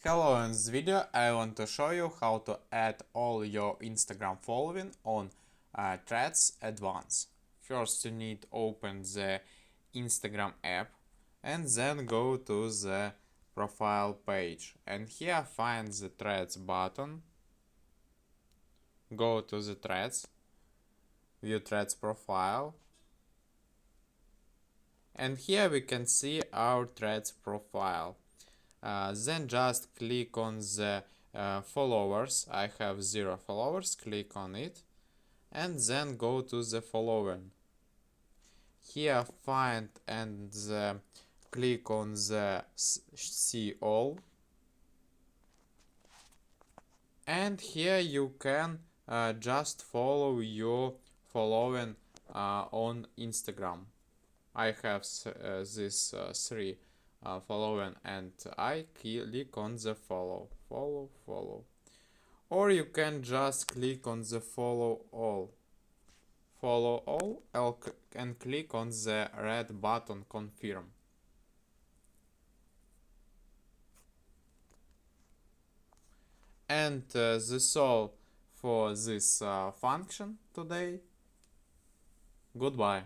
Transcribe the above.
Hello, in this video I want to show you how to add all your Instagram following on Threads at once. First you need to open the Instagram app and then go to the profile page, and here find the Threads button. Go to the Threads, view Threads profile, and here we can see our Threads profile. Then just click on the followers. I have 0 followers, click on it and then go to the following. Here find and click on the see all, and here you can just follow your following on Instagram. I have these 3 following, and I click on the follow. Or you can just click on the follow all and click on the red button confirm. And that's all for this function today. Goodbye.